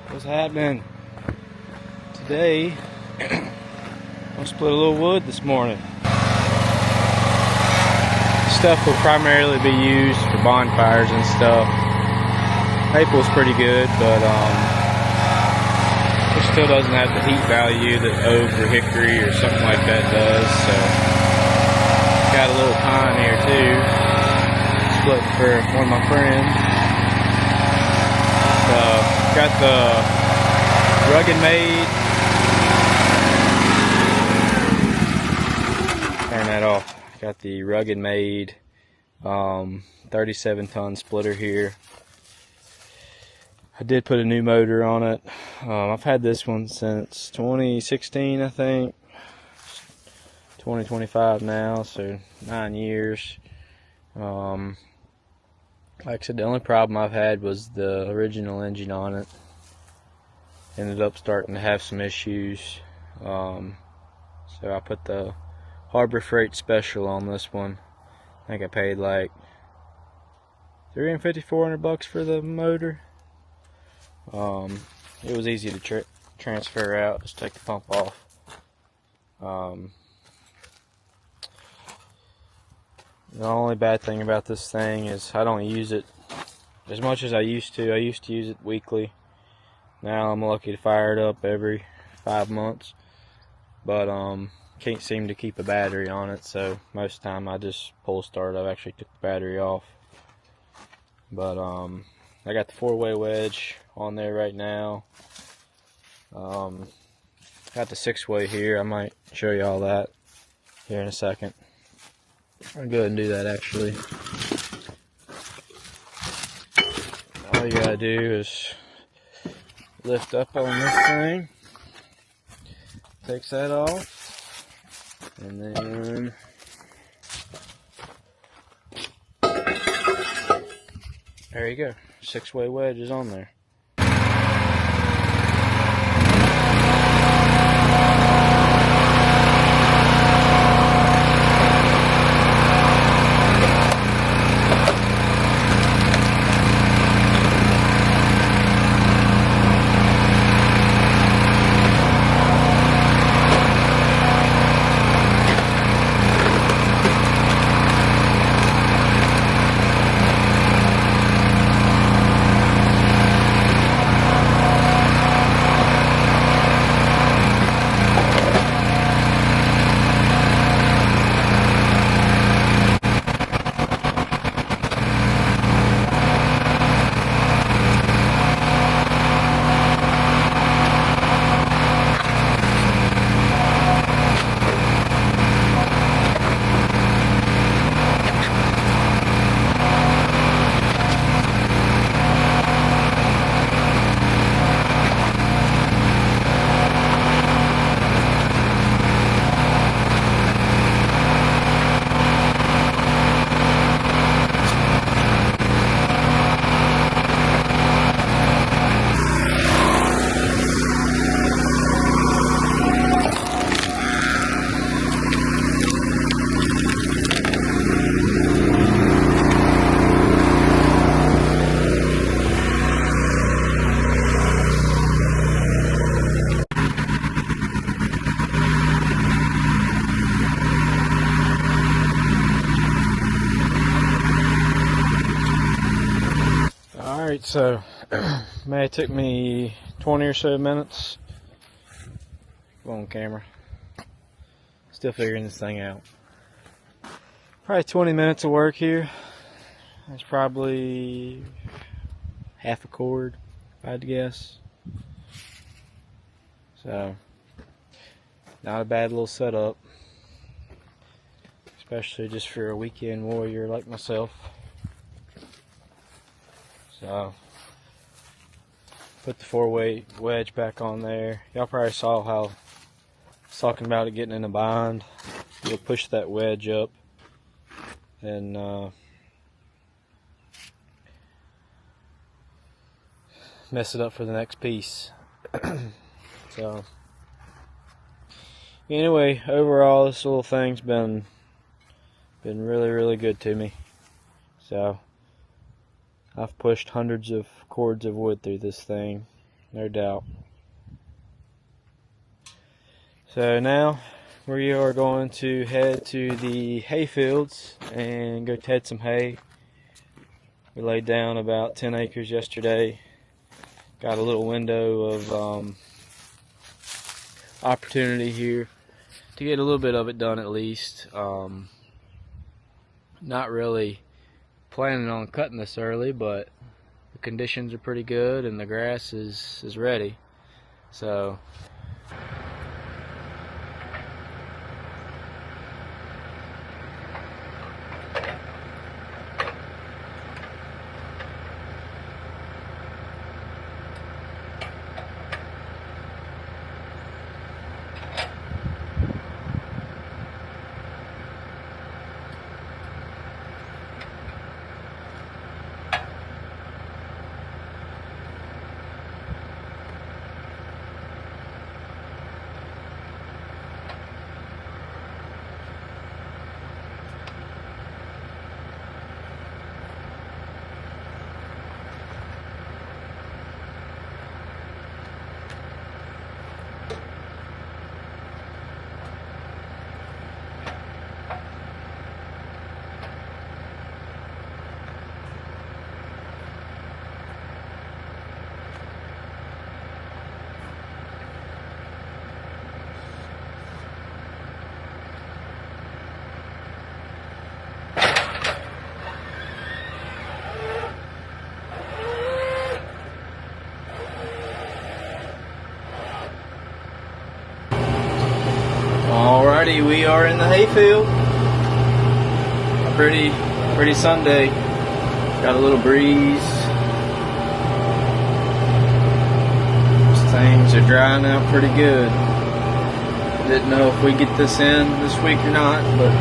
What's happening? Today, I'll split a little wood this morning. Stuff will primarily be used for bonfires and stuff. Maple's pretty good, but it still doesn't have the heat value that oak or hickory or something like that does. So, got a little pine here too. Split for one of my friends. Got the Rugged Made. Turn that off. Got the Rugged Made 37-ton splitter here. I did put a new motor on it. I've had this one since 2016, I think. 2025 now, so 9 years. Like I said, the only problem I've had was the original engine on it. Ended up starting to have some issues. So I put the Harbor Freight Special on this one. I think I paid like $350-400 for the motor. It was easy to transfer out. Just take the pump off. The only bad thing about this thing is I don't use it as much as I used to. I used to use it weekly. Now I'm lucky to fire it up every 5 months. But can't seem to keep a battery on it, so most of the time I just pull start. I've actually took the battery off. But I got the 4-way wedge on there right now. Got the 6-way here. I might show you all that here in a second. I'll go ahead and do that actually. All you gotta do is lift up on this thing. Takes that off. And then there you go. 6-way wedge is on there. Alright, so may have took me 20 or so minutes. Go on camera. Still figuring this thing out. Probably 20 minutes of work here. That's probably half a cord, if I had to guess. So, not a bad little setup. Especially just for a weekend warrior like myself. So, put the 4-way wedge back on there. Y'all probably saw how I was talking about it getting in a bind. You'll push that wedge up and mess it up for the next piece. So, anyway, overall this little thing's been really good to me. So I've pushed hundreds of cords of wood through this thing no doubt. So now we are going to head to the hay fields and go head some hay. We laid down about 10 acres yesterday. Got a little window of opportunity here to get a little bit of it done at least. Not really planning on cutting this early, but the conditions are pretty good and the grass is ready. So alrighty, we are in the hayfield. Pretty Sunday. Got a little breeze. Things are drying out pretty good. Didn't know if we get this in this week or not, but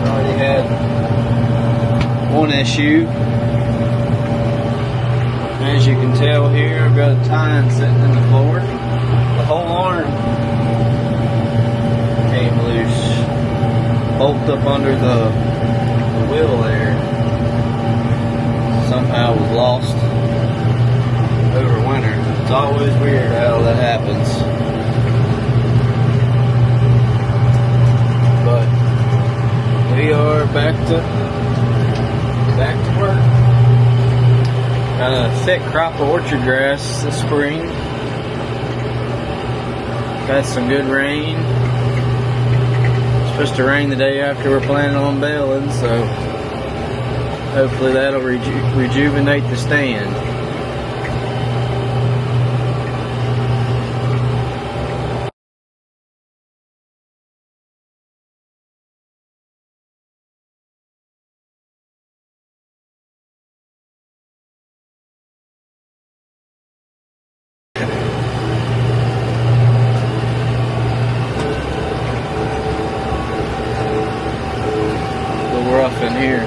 already had one issue. As you can tell here, I've got a tine sitting in the floor. The whole arm came loose, bolted up under the wheel there. Somehow was lost over winter. It's always weird how that happens. But we are back to work. Got a thick crop of orchard grass this spring. Got some good rain. It's supposed to rain the day after we're planning on baling, so hopefully that'll rejuvenate the stand. Rough in here.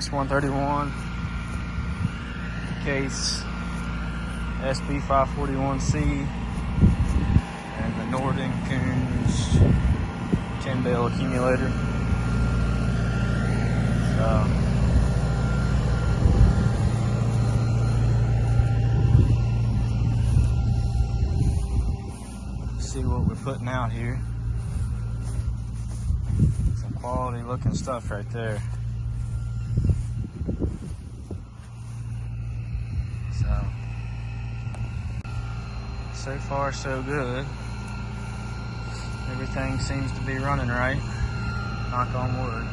6131, case SB541C, and the Norden Coons 10 bale accumulator. So, see what we're putting out here. Some quality looking stuff right there. So far so good. Everything seems to be running right. Knock on wood.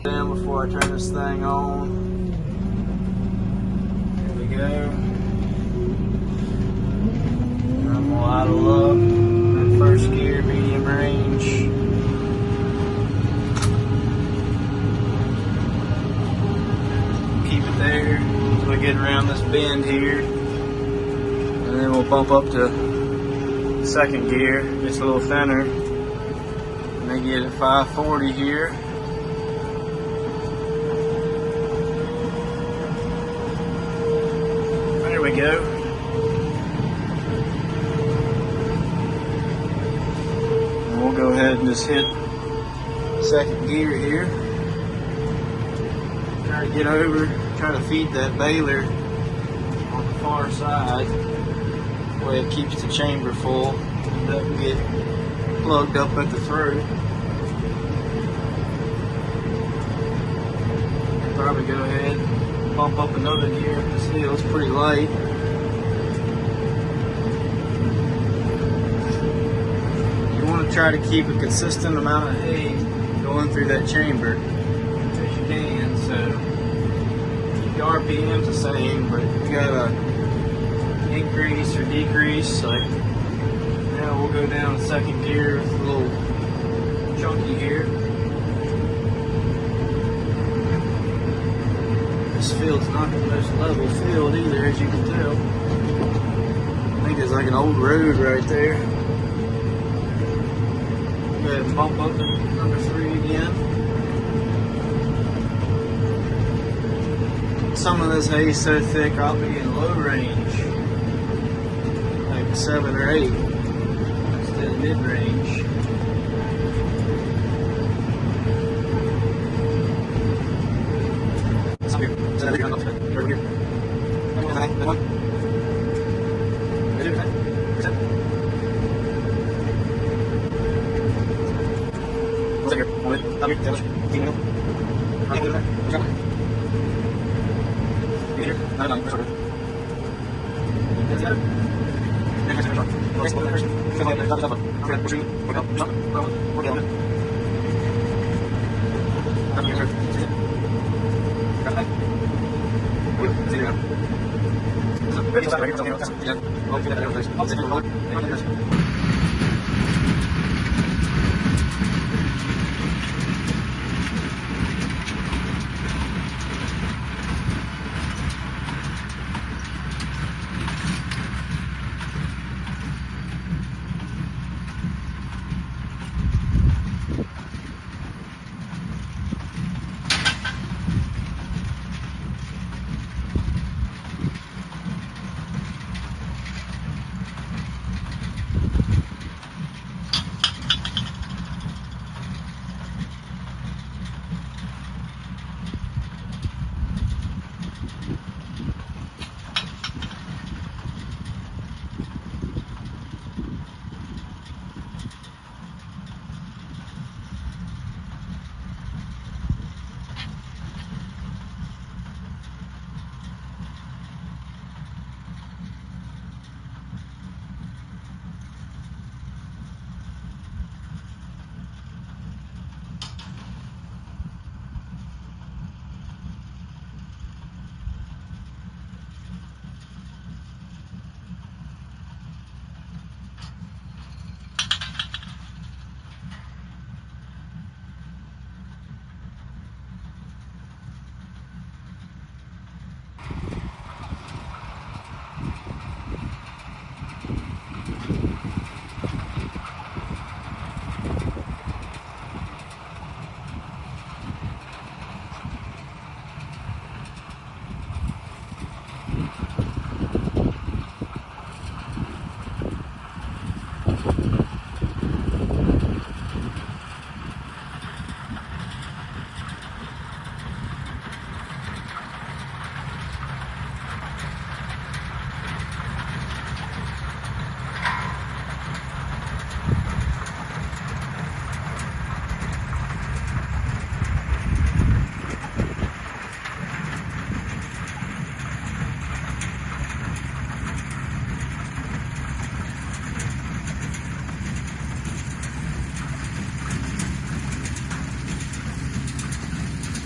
Then before I turn this thing on, here we go. I'm gonna idle up in first gear, medium range. Keep it there as we get around this bend here, and then we'll bump up to second gear, just a little thinner, and then get at 540 here. There we go. And we'll go ahead and just hit second gear here. Try to get over, try to feed that baler on the far side. That way it keeps the chamber full and doesn't get plugged up at the throat. Probably go ahead and bump up another gear if this feels pretty light. You want to try to keep a consistent amount of hay going through that chamber as you can, so keep your RPMs the same, but you gotta increase or decrease. Like now we'll go down to second gear with a little chunky here. This field's not the most level field either, as you can tell. I think it's like an old road right there. Go ahead and bump up to number 3 again. Some of this hay is so thick I'll be in low range, like 7 or 8 instead of mid range.